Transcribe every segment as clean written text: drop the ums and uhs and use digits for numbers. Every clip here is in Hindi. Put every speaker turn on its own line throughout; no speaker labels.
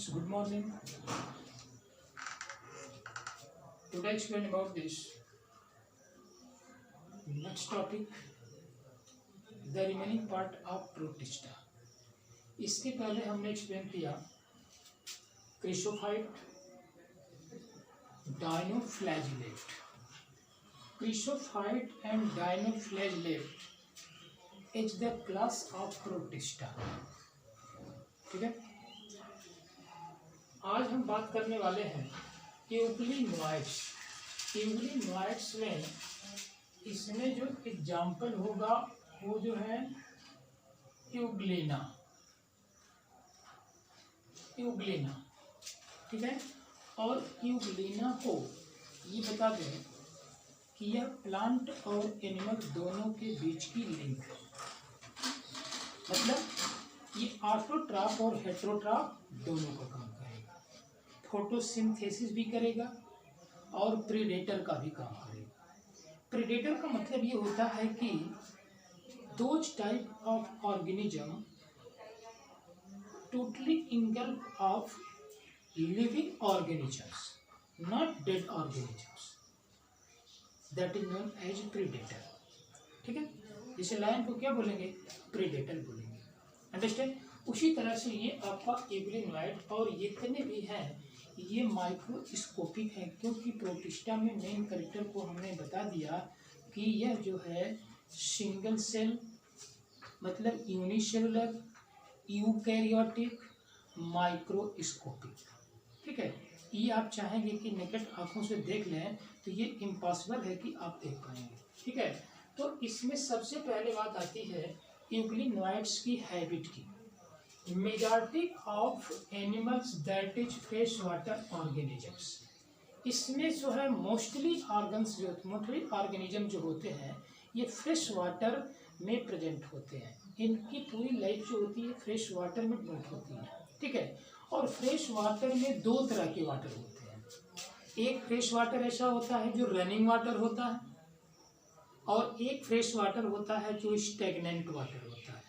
students, good morning. Today I explain about this next topic, the remaining part of protista. इसके पहले हमने एक्सप्लेन किया chrysophyte, dinoflagellate. Chrysophyte and dinoflagellate is the class of protista. ठीक है, आज हम बात करने वाले हैं यूग्लिनोइड्स. यूग्लिनोइड्स में इसमें जो एग्जाम्पल होगा वो जो है यूग्लिना. ठीक है, और यूग्लिना को ये बता दें कि यह प्लांट और एनिमल दोनों के बीच की लिंक है. मतलब ये ऑटोट्रॉफ और हेटेरोट्रॉफ दोनों का काम करेगा. फोटोसिंथेसिस भी करेगा और प्रीडेटर का भी काम करेगा. प्रीडेटर का मतलब ये होता है कि those type of organism totally engulf of living organisms, not dead organisms, that is known as predator. ठीक है, जैसे लायन को क्या बोलेंगे, प्रीडेटर बोलेंगे. अंडरस्टैंड. उसी तरह से ये आपका यूग्लिनोइड और ये जितने भी हैं ये माइक्रोस्कोपिक है, क्योंकि प्रोटिस्टा में मेन कैरेक्टर को हमने बता दिया कि यह जो है सिंगल सेल मतलब यूनिसेलुलर, यूकैरियोटिक, माइक्रोस्कोपिक. ठीक है, ये आप चाहेंगे कि नेकेड आंखों से देख लें तो ये इम्पॉसिबल है कि आप देख पाएंगे. ठीक है, तो इसमें सबसे पहले बात आती है यूग्लिनोइड्स की हैबिट की. Majority of animals that is fresh water organisms. इसमें जो है मोस्टली ऑर्गेनिज्म जो होते हैं ये फ्रेश वाटर में प्रेजेंट होते हैं. इनकी पूरी लाइफ जो होती है फ्रेश वाटर में प्रेजेंट होती है. ठीक है, और फ्रेश वाटर में दो तरह के वाटर होते हैं. एक फ्रेश वाटर ऐसा होता है जो रनिंग वाटर होता है, और एक फ्रेश वाटर होता है जो स्टेगनेंट वाटर होता है.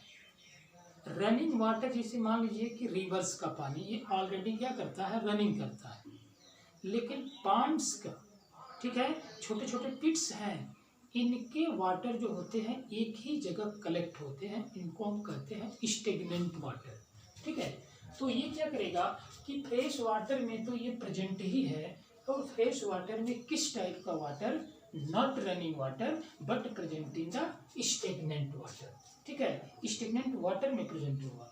रनिंग वाटर जैसे मान लीजिए कि रिवर्स का पानी, ये ऑलरेडी क्या करता है, रनिंग करता है. लेकिन पांड्स का, ठीक है, छोटे छोटे पिट्स हैं, इनके वाटर जो होते हैं एक ही जगह कलेक्ट होते हैं. इनको हम कहते हैं स्टेगनेंट वाटर. ठीक है, तो ये क्या करेगा कि फ्रेश वाटर में तो ये प्रेजेंट ही है, और फ्रेश वाटर में किस टाइप का water, not running water but present in the stagnant water. ठीक है, स्टेगनेंट वाटर में प्रेजेंट होगा.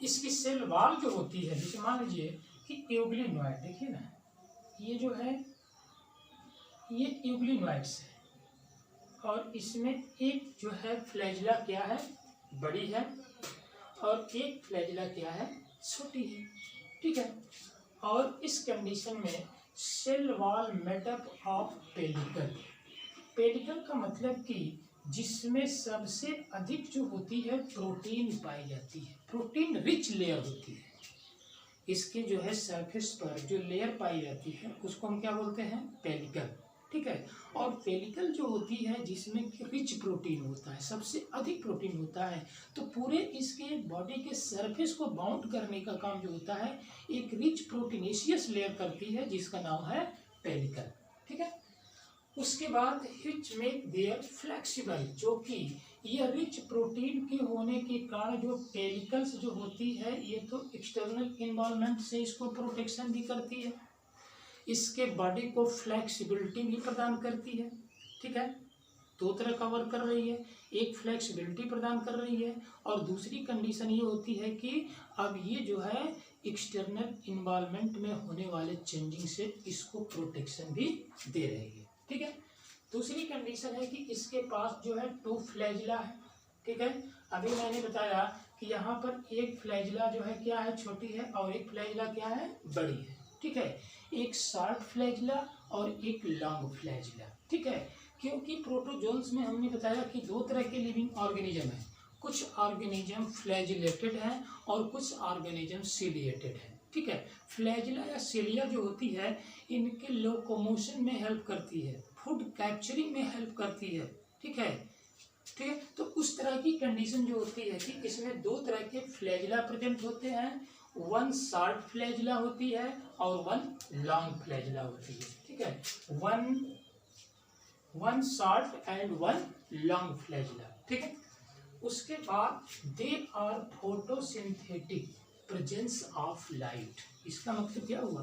इसकी सेल वॉल जो होती है, जैसे मान लीजिए कि यूग्लिनोइड, देखिए ना, ये जो है ये यूग्लिनोइड्स है, और इसमें एक जो है फ्लैजिला क्या है, बड़ी है, और एक फ्लैजिला क्या है, छोटी है. ठीक है, और इस कंडीशन में cell wall made up of pellicle. Pellicle का मतलब कि जिसमें सबसे अधिक जो होती है प्रोटीन पाई जाती है, प्रोटीन रिच लेयर होती है. इसके जो है सरफेस पर जो लेयर पाई जाती है उसको हम क्या बोलते हैं, पेलिकल. ठीक है, और पेलिकल जो होती है जिसमें रिच प्रोटीन होता है, सबसे अधिक प्रोटीन होता है, तो पूरे इसके बॉडी के सरफेस को बाउंड करने का काम जो होता है एक रिच प्रोटीनेशियस लेयर करती है जिसका नाम है पेलिकल. ठीक है, उसके बाद विच मेक देयर फ्लेक्सिबल, जो कि यह रिच प्रोटीन के होने के कारण जो पेलिकल्स जो होती है ये तो एक्सटर्नल इन्वॉल्वमेंट से इसको प्रोटेक्शन भी करती है, इसके बॉडी को फ्लेक्सिबिलिटी भी प्रदान करती है. ठीक है, दो तरह का वर्क कर रही है, एक फ्लेक्सिबिलिटी प्रदान कर रही है, और दूसरी कंडीशन ये होती है कि अब ये जो है एक्सटर्नल इन्वॉल्वमेंट में होने वाले चेंजिंग से इसको प्रोटेक्शन भी दे रही है. ठीक है, दूसरी कंडीशन है कि इसके पास जो है 2 फ्लैजिला है. ठीक है, अभी मैंने बताया कि यहाँ पर एक फ्लैजिला जो है क्या है, छोटी है, और एक फ्लैजिला क्या है, बड़ी है. ठीक है, एक शॉर्ट फ्लैजिला और एक लॉन्ग फ्लैजिला. ठीक है, क्योंकि प्रोटोजोन्स में हमने बताया कि दो तरह के लिविंग ऑर्गेनिज्म हैं. कुछ ऑर्गेनिज्म फ्लैजिलेटेड हैं और कुछ ऑर्गेनिज्म सीलिएटेड हैं. ठीक है, फ्लैजिला या सीलिया जो होती है इनके लोकोमोशन में हेल्प करती है, फूड कैप्चरिंग में हेल्प करती है. ठीक है, ठीक है, तो उस तरह की कंडीशन जो होती है कि इसमें दो तरह के फ्लैजिला प्रेजेंट होते हैं वन शॉर्ट फ्लैजिला होती है और वन लॉन्ग फ्लैजिला होती है, ठीक है, one short and one long flagella, ठीक है। उसके बाद they are photosynthetic presence of light. इसका मतलब क्या हुआ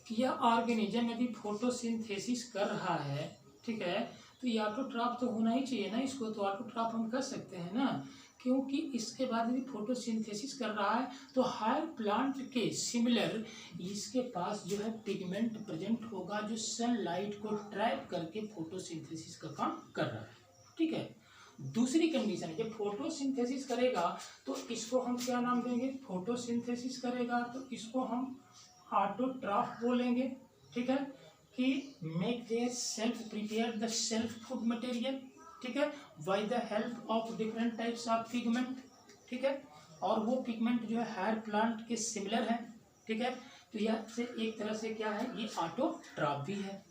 कि यह ऑर्गेनिज्म यदि फोटोसिंथेसिस कर रहा है, ठीक है, तो ये ऑटोट्रॉफ तो होना ही चाहिए ना, इसको तो ऑटोट्रॉफ हम कर सकते हैं ना, क्योंकि इसके बाद यदि फोटोसिंथेसिस कर रहा है तो हायर प्लांट के सिमिलर इसके पास जो है पिगमेंट प्रेजेंट होगा जो सनलाइट को ट्रैप करके फोटोसिंथेसिस का काम कर रहा है, ठीक है। दूसरी कंडीशन है, जब फोटोसिंथेसिस करेगा तो इसको हम क्या नाम देंगे, फोटोसिंथेसिस करेगा तो इसको हम ऑटोट्रॉफ बोलेंगे, ठीक है, कि make their self prepare the self food material, ठीक है, by the help of different types of pigment, ठीक है, और वो पिगमेंट जो है हायर प्लांट के सिमिलर है, ठीक है, तो यह से एक तरह से क्या है, ये ऑटोट्रॉफ भी है।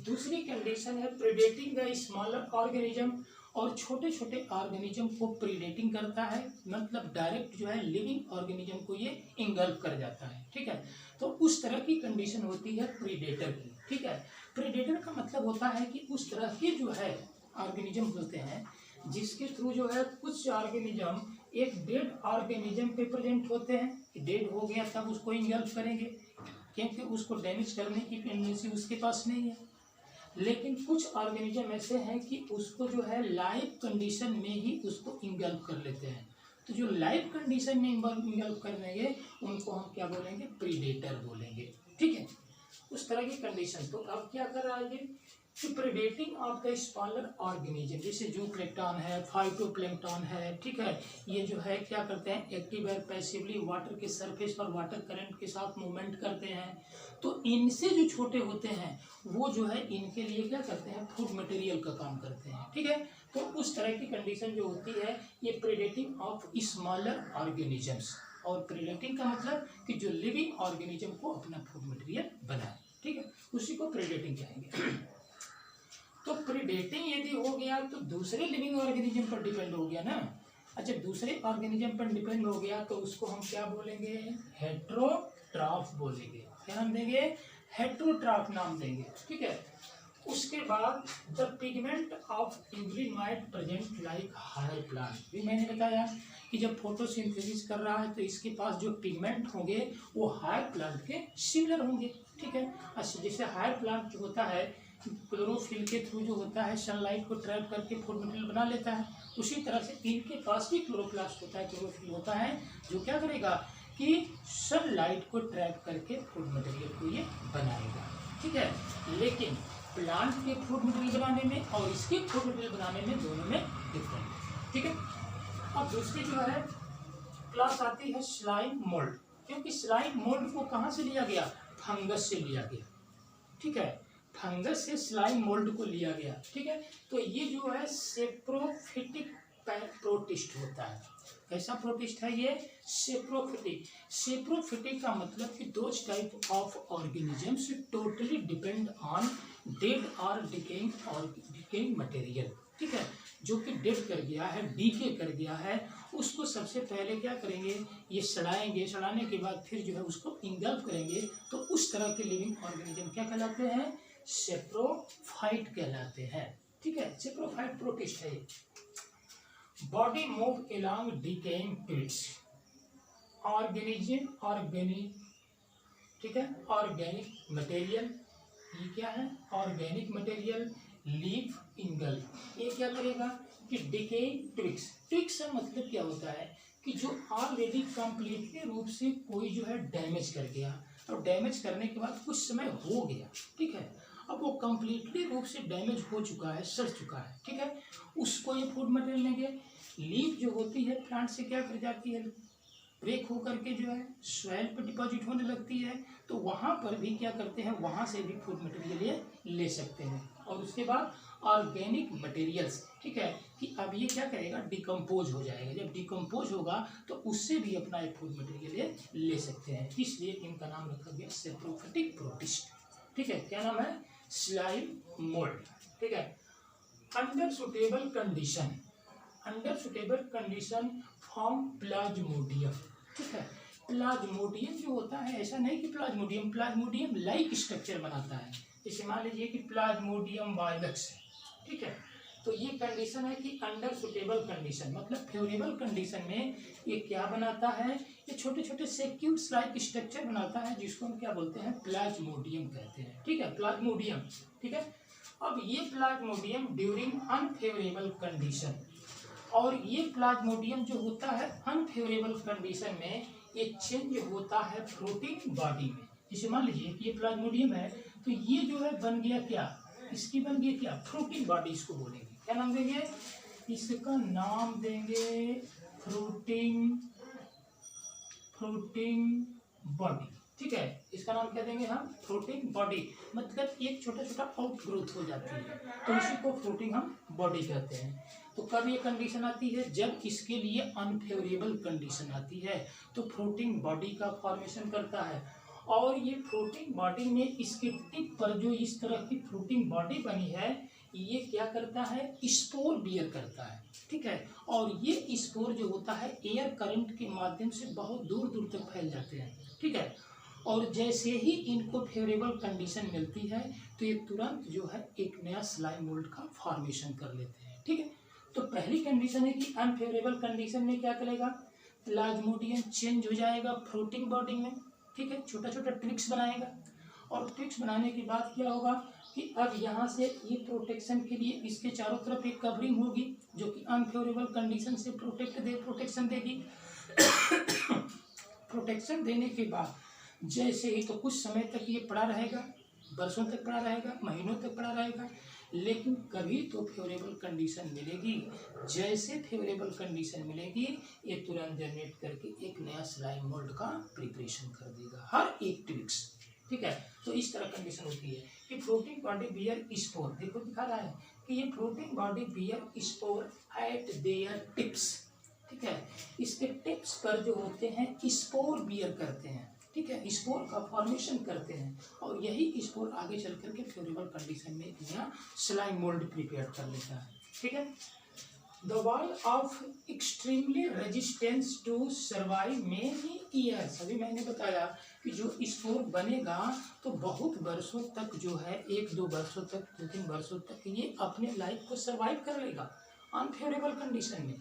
दूसरी कंडीशन है प्रेडेटिंग द स्मॉलर ऑर्गेनिज्म, और छोटे छोटे ऑर्गेनिज्म को प्रीडेटिंग करता है, मतलब डायरेक्ट जो है लिविंग ऑर्गेनिज्म को ये इंगल्फ कर जाता है, ठीक है। तो उस तरह की कंडीशन होती है प्रीडेटर की, ठीक है। प्रीडेटर का मतलब होता है कि उस तरह के जो है ऑर्गेनिज्म होते हैं जिसके थ्रू जो है कुछ ऑर्गेनिज्म एक डेड ऑर्गेनिज्म पे प्रेजेंट होते हैं कि डेड हो गया तब उसको इंगल्फ करेंगे, क्योंकि उसको डैमेज करने की टेंडेंसी उसके पास नहीं है। लेकिन कुछ ऑर्गेनिज्म ऐसे हैं कि उसको जो है लाइव कंडीशन में ही उसको इंगल्फ कर लेते हैं, तो जो लाइव कंडीशन में इंगल्फ करेंगे उनको हम क्या बोलेंगे, प्रीडेटर बोलेंगे, ठीक है। उस तरह की कंडीशन, तो अब क्या कर रहा है ये कि प्रेडेटिंग ऑफ द स्मॉलर ऑर्गेनिज्म, जैसे जूप्लैंक्टन है, फाइटोप्लैंक्टन है, ठीक है, ये जो है क्या करते हैं, एक्टिव और पैसिवली वाटर के सरफेस पर वाटर करंट के साथ मूवमेंट करते हैं। तो इनसे जो छोटे होते हैं वो जो है इनके लिए क्या करते हैं, फूड मटेरियल का काम करते हैं, ठीक है। तो उस तरह की कंडीशन जो होती है ये प्रेडेटिंग ऑफ स्मॉलर ऑर्गेनिजम्स, और प्रेडेटिंग का मतलब कि जो लिविंग ऑर्गेनिज्म को अपना फूड मटेरियल बनाए, ठीक है, उसी को प्रेडेटिंग कहेंगे। तो प्रेडेटिंग यदि हो गया तो दूसरे लिविंग ऑर्गेनिज्म पर डिपेंड हो गया ना। अच्छा, दूसरे ऑर्गेनिज्म पर डिपेंड हो गया तो उसको हम क्या बोलेंगे, हेट्रोट्रॉफ बोलेंगे। क्या नाम देंगे, हेट्रोट्रॉफ नाम देंगे, ठीक है। उसके बाद the pigment of euglenoid present like higher plant, भी मैंने बताया कि जब फोटोसिंथेसिस कर रहा है तो इसके पास जो पिगमेंट होंगे वो हायर प्लांट के सिमिलर होंगे, ठीक है। अच्छा, जैसे हायर प्लांट जो होता है क्लोरोफिल के थ्रू जो होता है सनलाइट को ट्रैप करके फूड मटेरियल बना लेता है, उसी तरह से इनके पास भी क्लोरोप्लास्ट होता है, क्लोरोफिल होता है जो क्या करेगा कि सनलाइट को ट्रैप करके फूड मटेरियल को ये बनाएगा, ठीक है। लेकिन प्लांट के फूड मटेरियल बनाने में और इसके फूड मटेरियल बनाने में दोनों में डिफरेंट है, ठीक है। अब दूसरी जो है क्लास आती है स्लाइम मोल्ड, क्योंकि स्लाइम मोल्ड को कहाँ से लिया गया, फंगस से लिया गया, ठीक है, फंगस से स्लाइम मोल्ड को लिया गया, ठीक है। तो ये जो है सेप्रोफिटिक प्रोटिस्ट होता है। कैसा प्रोटिस्ट है ये, सेप्रोफिटिक। सेप्रोफिटिक का मतलब कि those type of organisms totally depend on dead और डिकेइंग मटेरियल, ठीक है, जो कि डेड कर गया है, डीके कर गया है, उसको सबसे पहले क्या करेंगे, ये सड़ाएंगे, सड़ाने के बाद फिर जो है उसको इंगल्फ करेंगे, तो उस तरह के लिविंग ऑर्गेनिज्म क्या कहलाते हैं, सेप्रोफाइट कहलाते हैं, ठीक है। सेप्रोफाइट प्रोटिस्ट है। Body move along decaying pits, organic, ठीक है, ऑर्गेनिक मटेरियल, ये क्या है, ऑर्गेनिक मटेरियल लीव इंगल्फ, ये क्या करेगा कि डिकेइंग ट्विक्स, ट्विक्स का मतलब क्या होता है कि जो ऑलरेडी कंप्लीटली रूप से कोई जो है डैमेज कर गया, और डैमेज करने के बाद कुछ समय हो गया, ठीक है, अब वो कंप्लीटली रूप से डैमेज हो चुका है, सड़ चुका है, ठीक है, उसको ये फूड मटेरियल लेंगे। लीफ जो होती है प्लांट से क्या कर जाती है, ब्रेक होकर के जो है सॉइल पर डिपॉजिट होने लगती है, तो वहाँ पर भी क्या करते हैं, वहाँ से भी फूड मटेरियल ये ले सकते हैं। और उसके बाद ऑर्गेनिक मटेरियल्स, ठीक है, कि अब ये क्या करेगा, डिकम्पोज हो जाएगा, जब डिकम्पोज होगा तो उससे भी अपना एक फूड मटेरियल ये ले सकते हैं, इसलिए इनका नाम रखा गया सेप्रोफिटिक प्रोटिस्ट, ठीक है। क्या नाम है, स्लाइम मोल्ड, ठीक है। Under suitable condition, under suitable condition form Plasmodium, ठीक है, प्लाज्मोडियम जो होता है, ऐसा नहीं कि प्लाज्मोडियम लाइक स्ट्रक्चर बनाता है। जैसे मान लीजिए कि प्लाज्मोडियम वाइवक्स है, ठीक है, तो ये कंडीशन है कि अंडर सुटेबल कंडीशन, मतलब फेवरेबल कंडीशन में ये क्या बनाता है, ये छोटे छोटे सेक्यूल्स लाइक स्ट्रक्चर बनाता है, जिसको हम क्या बोलते हैं, प्लाज्मोडियम कहते हैं, ठीक है, प्लाज्मोडियम, ठीक है। अब ये प्लाज्मोडियम ड्यूरिंग अनफेवरेबल कंडीशन, और ये प्लाज्मोडियम जो होता है अनफेवरेबल कंडीशन में ये चेंज होता है फ्लोटिंग बॉडी में। जैसे मान लीजिए कि ये प्लाज्मोडियम है, तो ये जो है बन गया क्या, इसकी बन गई क्या, फ्लोटिंग बॉडी, इसको बोलेंगे, क्या नाम देंगे, इसका नाम देंगे फ्लोटिंग बॉडी, ठीक है, इसका नाम क्या देंगे हम, फ्लोटिंग बॉडी, मतलब एक छोटा छोटा आउट ग्रोथ हो जाती है, तो इसी को फ्लोटिंग हम बॉडी कहते हैं। तो कब ये कंडीशन आती है, जब इसके लिए अनफेवरेबल कंडीशन आती है, तो फ्लोटिंग बॉडी का फॉर्मेशन करता है, और ये फ्लोटिंग बॉडी में इसके टिप पर जो इस तरह की फ्लोटिंग बॉडी बनी है, ये क्या करता है, स्पोर बियर करता है, ठीक है, और ये स्पोर जो होता है एयर करंट के माध्यम से बहुत दूर दूर तक फैल जाते हैं, ठीक है, और जैसे ही इनको फेवरेबल कंडीशन मिलती है, तो ये तुरंत जो है एक नया स्लाइम मोल्ड का फॉर्मेशन कर लेते हैं, ठीक है। तो पहली कंडीशन है कि अनफेवरेबल कंडीशन में क्या करेगा, प्लाज्मोडियम चेंज हो जाएगा फ्लोटिंग बॉडी में, ठीक है, छोटा छोटा ट्रिक्स बनाएगा, और ट्रिक्स बनाने के बाद क्या होगा कि अब यहाँ से ये प्रोटेक्शन के लिए इसके चारों तरफ एक कवरिंग होगी, जो कि अनफेवरेबल कंडीशन से प्रोटेक्शन देगी। प्रोटेक्शन देने के बाद जैसे ही, तो कुछ समय तक ये पड़ा रहेगा, वर्षों तक पड़ा रहेगा, महीनों तक पड़ा रहेगा, लेकिन कभी तो फेवरेबल कंडीशन मिलेगी, जैसे फेवरेबल कंडीशन मिलेगी ये तुरंत जनरेट करके एक नया स्लाइम मोल्ड का प्रिपरेशन कर देगा, हर एक ट्रिक्स, ठीक है। तो इस तरह कंडीशन होती है कि फ्लोटिंग बॉडी बियर स्पोर, देखो दिखा रहा है कि ये floating body bear spore at their tips, ठीक है, इसके टिप्स पर जो होते हैं स्पोर बियर करते हैं, ठीक है, स्पोर का फॉर्मेशन करते हैं, और यही स्पोर आगे चल करके फेवरेबल कंडीशन में नया स्लाइम मोल्ड प्रिपेयर कर लेता है, ठीक है। The wall of extremely resistance to survive many years, अभी मैंने बताया कि जो स्पोर बनेगा तो बहुत वर्षों तक जो है, 1-2 वर्षों तक, 2-3 वर्षों तक ये अपने लाइफ को सर्वाइव कर लेगा अनफेवरेबल कंडीशन में,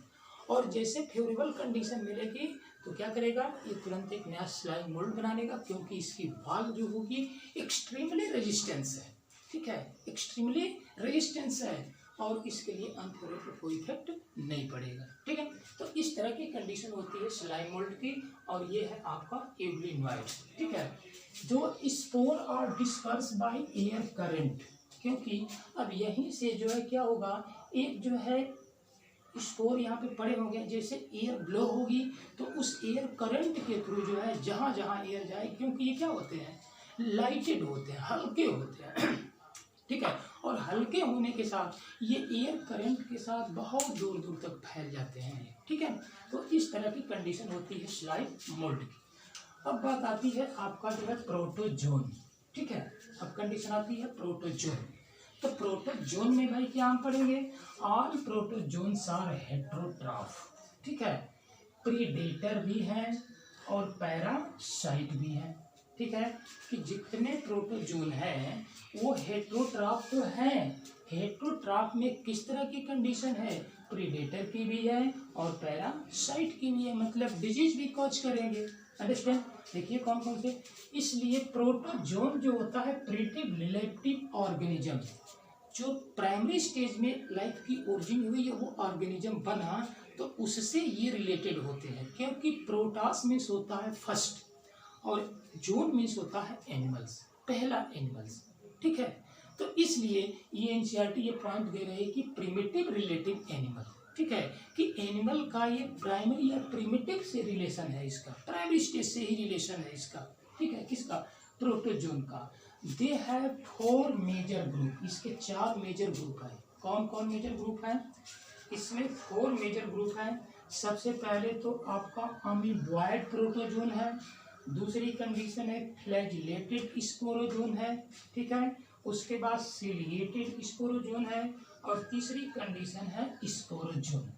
और जैसे फेवरेबल कंडीशन मिलेगी तो क्या करेगा, ये तुरंत एक नया स्लाइम मोल्ड बना लेगा, क्योंकि इसकी वॉल जो होगी एक्सट्रीमली रेजिस्टेंस है, ठीक है, एक्सट्रीमली रेजिस्टेंस है, और इसके लिए अनफेवरेबल कोई इफेक्ट नहीं पड़ेगा, ठीक है। तो इस तरह की कंडीशन होती है स्लाइम मोल्ड की, और ये है आपका एवलिन वाइट, ठीक है, जो spore are disperse by air current, क्योंकि अब यहीं से जो है क्या होगा, एक जो है स्पोर यहाँ पे पड़े होंगे, जैसे एयर ब्लो होगी तो उस एयर करंट के थ्रू जो है जहाँ जहाँ एयर जाए, क्योंकि ये क्या होते हैं, लाइटेड होते हैं, हल्के होते हैं, ठीक है, और हल्के होने के साथ ये एयर करंट के साथ बहुत दूर दूर तक फैल जाते हैं, ठीक है। तो इस तरह की कंडीशन होती है स्लाइम मोल्ड की। अब बात आती है आपका जो है प्रोटोजोन, ठीक है, अब कंडीशन आती है प्रोटोजोन। तो प्रोटोजोन में भाई क्या हम पढ़ेंगे, ऑल प्रोटोजोन्स आर हेट्रोट्रॉफ, ठीक है, प्रीडेटर भी हैं और पैरासाइट भी हैं, ठीक है, कि जितने प्रोटोजोन हैं वो हेट्रोट्रॉफ तो हैं। हेट्रोट्रॉफ में किस तरह की कंडीशन है, प्रीडेटर की भी है और पैरासाइट की भी है, मतलब डिजीज भी कॉज करेंगे, अंडरस्टैंड। देखिए कौन कौन से, इसलिए प्रोटोजोन जो होता है प्रिमिटिव रिलेटिव ऑर्गेनिज्म, जो प्राइमरी स्टेज में लाइफ की ओरिजिन हुई है वो ऑर्गेनिज्म बना, तो उससे ये रिलेटेड होते हैं, क्योंकि प्रोटास मीन्स होता है फर्स्ट और जोन मीन्स होता है एनिमल्स, पहला एनिमल्स, ठीक है। तो इसलिए ये एनसीईआरटी ये पॉइंट दे रहे हैं कि प्रिमिटिव रिलेटिव एनिमल, ठीक है, कि एनिमल का ये प्राइमरी या प्रिमिटिव से रिलेशन है, इसका प्राइमरी स्टेज से ही रिलेशन है इसका, ठीक है, किसका, प्रोटोजोन का। दे हैव 4 मेजर ग्रुप, इसके 4 मेजर ग्रुप है। कौन कौन मेजर ग्रुप है, इसमें 4 मेजर ग्रुप हैं। सबसे पहले तो आपका अमीबॉयड प्रोटोजोन है, दूसरी कंडीशन है फ्लैजिलेटेड स्पोरोजोन है, ठीक है, उसके बाद सिलिएटेड स्पोरोजोन है, और तीसरी कंडीशन है स्पोरोजोन।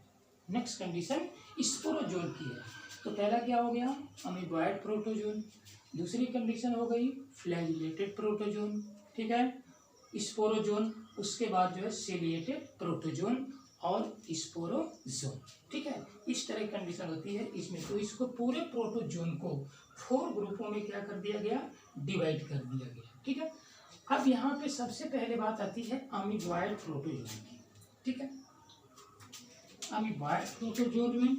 नेक्स्ट कंडीशन स्पोरोजोन की है। तो पहला क्या हो गया, अमीबॉयड प्रोटोजोन। दूसरी कंडीशन हो गई फ्लैजिलेटेड प्रोटोजोन, ठीक है, स्पोरोजोन। उसके बाद जो है सिलिएटेड प्रोटोजोन और स्पोरोजोन, ठीक है। इस तरह की कंडीशन होती है इसमें। तो इसको पूरे प्रोटोजोन को 4 ग्रुपों में क्या कर दिया गया, डिवाइड कर दिया गया, ठीक है। अब यहाँ पे सबसे पहले बात आती है अमीबॉयड प्रोटोजोन की, ठीक है। अमीबॉयड प्रोटोजोन में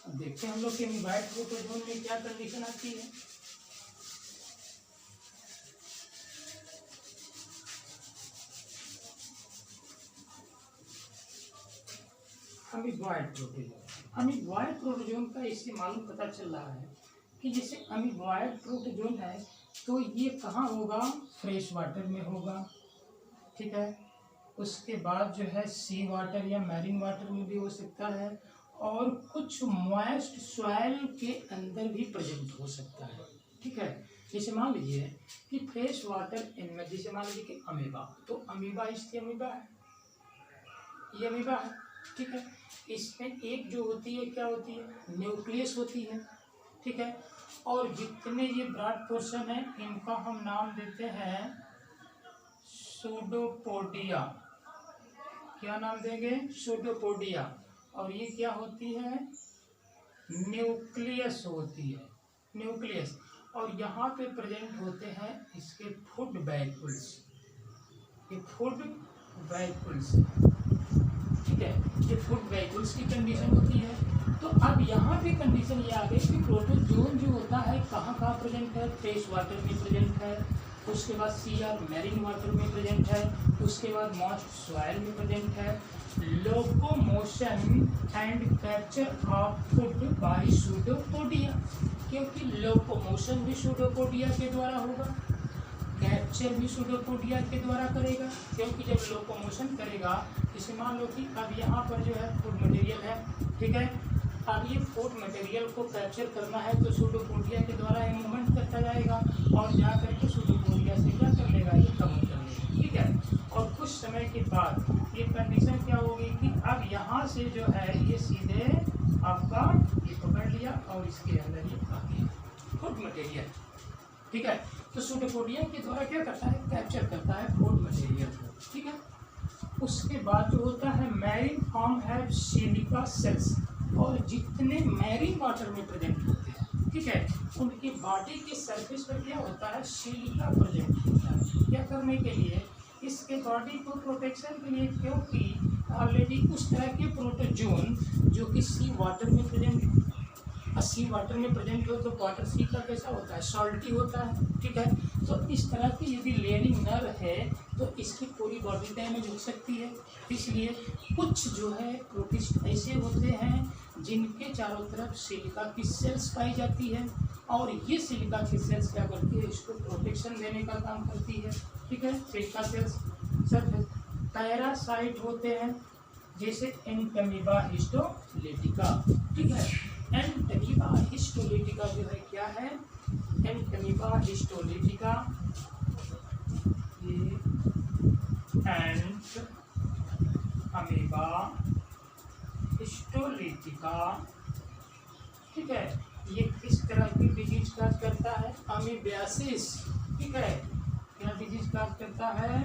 अब देखते हैं हम लोग कि अमीबॉयड प्रोटोजोन में क्या कंडीशन आती है। अमीबॉयड प्रोटोजोन का इससे मालूम पता चल रहा है कि जैसे अमीबॉयड प्रोटोजोन है तो ये कहाँ होगा, फ्रेश वाटर में होगा, ठीक है। उसके बाद जो है सी वाटर या मैरीन वाटर में भी हो सकता है, और कुछ मॉइस्ट सॉइल के अंदर भी प्रेजेंट हो सकता है, ठीक है। जैसे मान लीजिए कि फ्रेश वाटर इनमें, जैसे मान लीजिए कि अमीबा, तो अमीबा इसकी अमीबा है, ये अमीबा है, ठीक है। इसमें एक जो होती है क्या होती है, न्यूक्लियस होती है, ठीक है। और जितने ये ब्रॉड पोर्शन है इनका हम नाम देते हैं सूडोपोडिया। क्या नाम देंगे, सूडोपोडिया। और ये क्या होती है, न्यूक्लियस होती है, न्यूक्लियस। और यहाँ पे प्रेजेंट होते हैं इसके फूड वैक्यूल्स, ये फूड वैक्यूल्स, ठीक है, ये फूड वैक्यूल्स की कंडीशन होती है। तो अब यहाँ पे कंडीशन ये आ गई कि प्रोटोजोन जो होता है कहाँ कहाँ प्रेजेंट है, फ्रेश वाटर में प्रेजेंट है, उसके बाद सी और मैरीन वाटर में प्रेजेंट है, उसके बाद मॉइस्ट सॉइल में प्रेजेंट है। Locomotion and capture of food by pseudopodia, क्योंकि लोकोमोशन भी सूडोपोडिया के द्वारा होगा, कैप्चर भी सूडोपोडिया के द्वारा करेगा, क्योंकि जब लोकोमोशन करेगा, जैसे मान लो कि अब यहाँ पर जो है फूड मटेरियल है, ठीक है। अब ये फूड मटेरियल को कैप्चर करना है तो सूडोपोडिया के द्वारा ये मूवमेंट करता जाएगा और जा करके सूडोपोडिया से क्या कर लेगा, ये कवर कर लेगा, ठीक है। और कुछ समय के बाद ये कंडीशन क्या होगी कि अब यहाँ से जो है ये सीधे आपका ये पकड़ लिया और इसके अंदर ये आ गया फूड मटेरियल, ठीक है। तो सूडोपोडिया के द्वारा क्या करता है, कैप्चर करता है फूड मटेरियल को, ठीक है। उसके बाद जो होता है मैरीन फॉर्म है सिलिका सेल्स, और जितने मैरीन वाटर में प्रेजेंट होते हैं, ठीक है, उनकी बॉडी के सरफेस पर क्या होता है, सिलिका प्रेजेंट होता है। क्या करने के लिए, इसके बॉडी को प्रोटेक्शन के लिए, क्योंकि ऑलरेडी उस तरह के प्रोटोजोन जो कि सी वाटर में प्रेजेंट, सी वाटर में प्रेजेंट हो तो वाटर सी का कैसा होता है, सॉल्टी होता है, ठीक है। तो इस तरह की यदि लेयरिंग न रहे तो इसकी पूरी बॉडी डैमेज हो सकती है। इसलिए कुछ जो है प्रोटिस्ट ऐसे होते हैं जिनके चारों तरफ सिलिका की सेल्स पाई जाती है, और ये सिलिका की सेल्स क्या करती है, इसको प्रोटेक्शन देने का काम करती है, ठीक है। सिलिका सेल्स सब पैरासाइट होते हैं, जैसे एंटमीबा हिस्टोलिटिका, ठीक है। एंटमीबा हिस्टोलिटिका जो है क्या है, एंटमीबा हिस्टोलिटिका, एंट अमीबा हिस्टोलिटिका, ठीक है। ये किस तरह की डिजीज काज करता है, अमीबियासिस, ठीक है। क्या डिजीज काज करता है,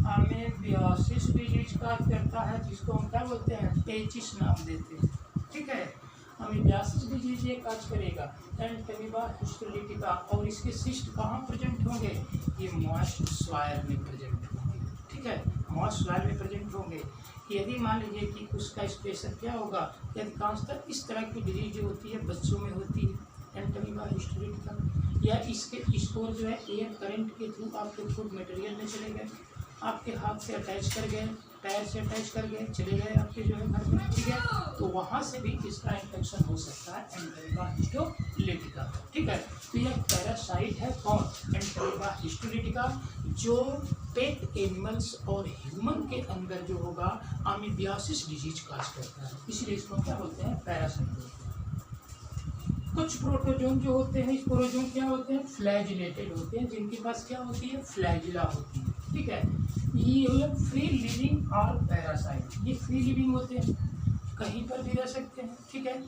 अमीबियासिस डिजीज काज करता है, जिसको हम क्या बोलते हैं, पेचिस नाम देते हैं, ठीक है। अमीबियासिस डिजीज ये काज करेगा, एंटमीबा हिस्टोलिटिका। और इसके सिस्ट कहाँ प्रेजेंट होंगे, ये मॉइस्ट सॉइल में प्रेजेंट होंगे, ठीक है, मॉइस्ट सॉइल में प्रेजेंट होंगे। यदि मान लीजिए कि उसका स्पेशल क्या होगा, अधिकांशतः इस तरह की डिजीज जो होती है बच्चों में होती है, एंटमीबा हिस्टोलिटिका, या इसके स्पोर जो है एयर करंट के थ्रू आपके फूड मटेरियल में चले गए, आपके हाथ से अटैच कर गए, पैर से अटैच कर गए, चले गए आपके जो है घर में, ठीक है। तो वहाँ से भी इसका इन्फेक्शन हो सकता है, एंटमीबा हिस्टोलिटिका, ठीक है। तो यह पैरासाइट है कौन, एंटमीबा हिस्टोलिटिका, जो पेट एनिमल्स और ह्यूमन के अंदर जो होगा अमीबियासिस डिजीज काज करता है, इसलिए इसको क्या बोलते हैं, पैरासाइट बोलते हैं। कुछ प्रोटोजोन जो होते हैं, प्रोटोजोन क्या होते हैं, फ्लैजिलेटेड होते हैं, जिनके पास क्या होती है, फ्लैजिला होती है, ठीक है। ये फ्री लिविंग और पैरासाइट, ये फ्री लिविंग होते हैं, कहीं पर भी रह सकते हैं, ठीक है।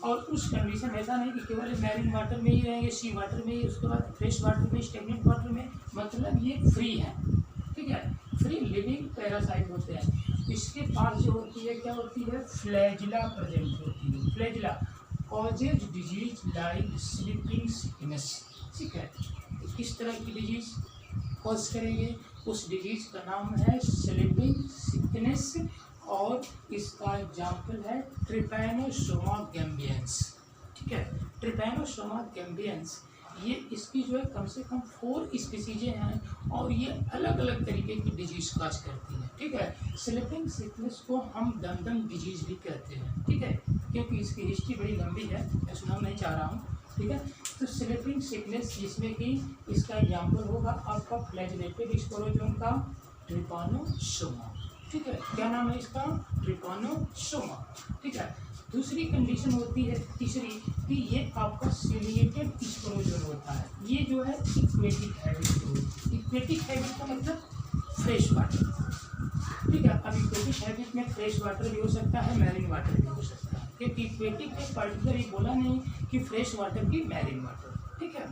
और उस कंडीशन ऐसा नहीं कि केवल मैरीन वाटर में ही रहेंगे, सी वाटर में ही, उसके बाद फ्रेश वाटर में, स्टेगनेंट वाटर में, मतलब ये फ्री है, ठीक है, फ्री लिविंग पैरासाइट होते हैं। इसके पास जो होती है क्या होती है, फ्लैजिला प्रेजेंट होती है। Flagella causes disease like sleeping sickness, ठीक है, किस तरह की डिजीज कॉज करेंगे, उस डिजीज का नाम है स्लीपिंग सिकनेस, और इसका एग्जाम्पल है ट्रिपैनोसोमा गैम्बियंस, ठीक है, ट्रिपैनोसोमा गैम्बियंस। ये इसकी जो है कम से कम 4 स्पीसीजें हैं और ये अलग अलग तरीके की डिजीज काज करती है, ठीक है। स्लीपिंग सिकनेस को हम दमदम डिजीज भी कहते हैं, ठीक है, क्योंकि इसकी हिस्ट्री बड़ी लंबी है, मैं सुनाना नहीं चाह रहा हूँ, ठीक है। तो स्लीपिंग सिकनेस जिसमें कि इसका एग्जाम्पल होगा आपका फ्लैजिलेटेड स्पोरोजोन का ट्रिपैनोसोमा, ठीक है, क्या नाम है इसका, ट्रिपैनोसोमा, ठीक है। दूसरी कंडीशन होती है तीसरी कि ये आपका सीलिएटेड स्पोरोजोन होता है, ये जो है इक्वेटिक हैबिट। इक्वेटिक हैबिट का मतलब फ्रेश वाटर, ठीक है। अब इक्वेटिक हैबिट में फ्रेश वाटर भी हो सकता है, मैरीन वाटर भी हो सकता है, क्योंकि इक्वेटिक में पर्टिकुलर ये बोला नहीं कि फ्रेश वाटर की मैरीन वाटर, ठीक है।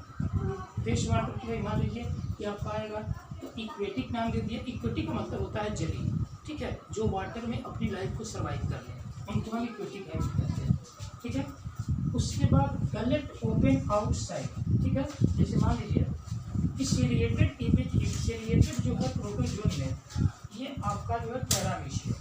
फ्रेश वाटर की मान लीजिए कि आपका आएगा तो इक्वेटिक नाम दे दिया। इक्वेटिक का मतलब होता है जलीय, ठीक है, जो वाटर में अपनी लाइफ को सर्वाइव कर रहे हैं, उनको हम इक्वेटिक हैबिट कहते हैं, ठीक है। उसके बाद गलेट ओपन आउटसाइड, ठीक है, जैसे मान लीजिए सीलिएटेड जो है प्रोटोजोन में, ये आपका जो है पैरामीशियम,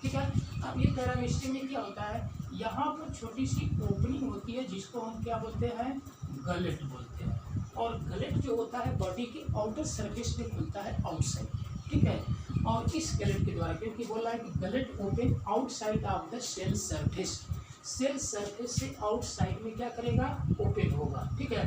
ठीक है। अब ये पैरामीशियम में क्या होता है, यहाँ पर छोटी सी ओपनिंग होती है जिसको हम क्या बोलते हैं, गलेट बोलते हैं, और गलेट जो होता है बॉडी के आउटर सरफेस पे खुलता है आउटसाइड, ठीक है। और इस गलेट के द्वारा, क्योंकि बोला है कि gullet open outside of the cell surface, cell surface से आउटसाइड में क्या करेगा, ओपन होगा, ठीक है।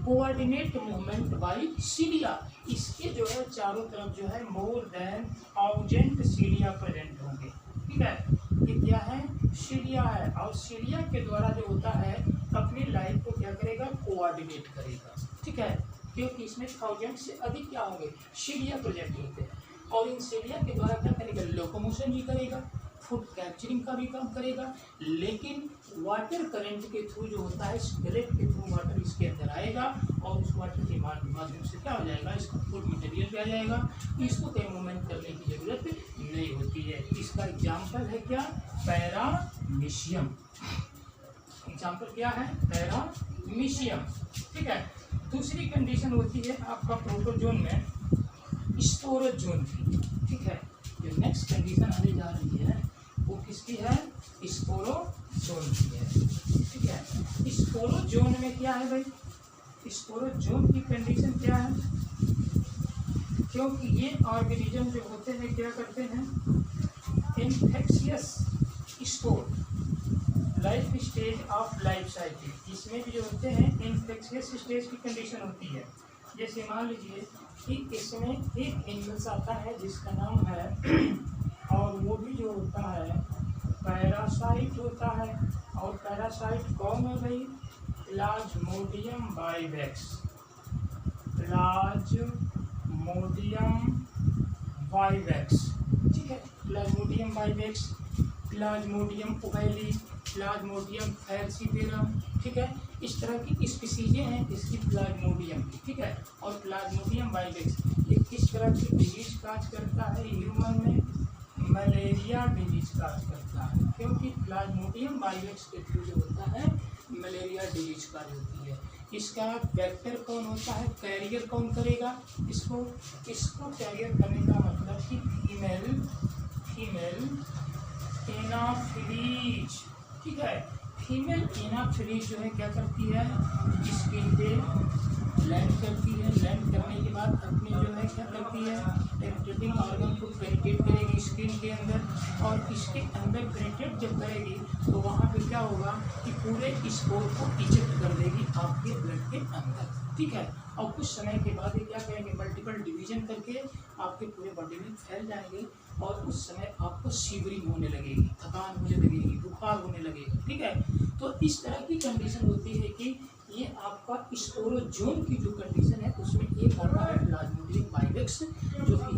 कोऑर्डिनेट मूवमेंट बाई सीलिया, इसके जो है चारों तरफ जो है मोर देन 1000 सीलिया प्रेजेंट होंगे, ठीक है। ये क्या है, सीलिया है, और सीलिया के द्वारा जो होता है अपनी लाइफ को क्या करेगा, कोऑर्डिनेट करेगा, ठीक है, क्योंकि इसमें 1000 से अधिक क्या होंगे, सीलिया प्रेजेंट होते हैं, और इन सीलिया के द्वारा क्या करेगा, लोकोमोशन भी करेगा, फूड कैप्चरिंग का भी काम करेगा, लेकिन वाटर करंट के थ्रू जो होता है, गलेट के थ्रू वाटर इसके अंदर आएगा और उस वाटर के माध्यम से क्या हो जाएगा, इसका फूड मटेरियल भी आ जाएगा, इसको कहीं मूवमेंट करने की जरूरत नहीं होती है। इसका एग्जाम्पल है क्या, पैरामीशियम, एग्जाम्पल क्या है, पैरामीशियम, ठीक है। दूसरी कंडीशन होती है आपका प्रोटोजोन में स्पोरोजोन की, ठीक है। जो नेक्स्ट कंडीशन आने जा रही है वो किसकी है, स्पोरोजोन की है, ठीक है। स्पोरोजोन में क्या है भाई, स्पोरोजोन की कंडीशन क्या है, क्योंकि ये ऑर्गेनिज्म जो होते हैं क्या करते हैं, infectious spore, life stage of life cycle, इसमें भी जो होते हैं इन्फेक्शियस स्टेज की कंडीशन होती है। जैसे मान लीजिए कि इसमें एक एनिमल्स आता है जिसका नाम है और वो भी जो होता है पैरासाइट होता है, और पैरासाइट कौन है भाई, प्लाज्मोडियम वाइवेक्स, प्लाज्मोडियम वाइवेक्स, ठीक है, plasmodium vivax, plasmodium ovale, plasmodium falciparum, ठीक है, इस तरह की स्पीसीजें हैं इसकी प्लाज्मोडियम की, ठीक है। और प्लाज्मोडियम वाइवेक्स ये किस तरह की डिजीज काज करता है, ह्यूमन में मलेरिया डिजीज काज करता है, क्योंकि प्लाज्मोडियम वाइवेक्स के थ्रू जो होता है मलेरिया डिजीज काज होती है। इसका वेक्टर कौन होता है, कैरियर कौन करेगा इसको, इसको कैरियर करने का मतलब कि फीमेल एनाफिलीज, ठीक है। फीमेल एनाफिलीज जो है क्या करती है, स्किन पे लैंड करती है, लैंड करने के बाद अपने जो है क्या करती है, पेनिट्रेटिंग ऑर्गन को पेनिट्रेट करेगी स्किन के अंदर, और इसके अंदर पेनिट्रेट जब करेगी तो वहाँ पे क्या होगा कि पूरे स्पोर को इजेक्ट कर देगी आपके ब्लड के अंदर, ठीक है। और कुछ समय के बाद ये क्या करेंगे, मल्टीपल डिवीजन करके आपके पूरे बॉडी में फैल जाएंगे, और उस समय आपको सीवरिंग होने लगेगी, थकान होने लगेगी, बुखार होने लगेगा, ठीक है। तो इस तरह की कंडीशन होती है कि ये आपका स्पोरोजोन की जो कंडीशन है उसमें एक आता है प्लाज्मोडियम वाइवेक्स जो कि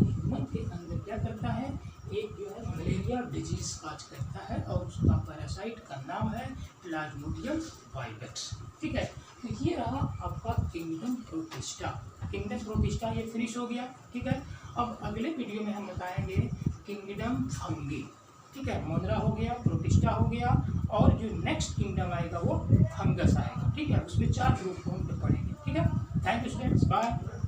क्या करता है, एक जो है मलेरिया डिजीज काज करता है और उसका पैरासाइट का नाम है प्लाज्मोडियम वाइवेक्स। ठीक है, तो ये रहा आपका किंगडम प्रोटिस्टा। किंगडम प्रोटिस्टा ये फिनिश हो गया। ठीक है, अब अगले वीडियो में हम बताएंगे किंगडम फंगी। ठीक है, मोनरा हो गया, प्रोटिस्टा हो गया, और जो नेक्स्ट किंगडम आएगा वो फंगस आएगा। ठीक है, उसमें 4 ग्रुप हम पढ़ेंगे। ठीक है, थैंक यू स्टूडेंट्स, बाय।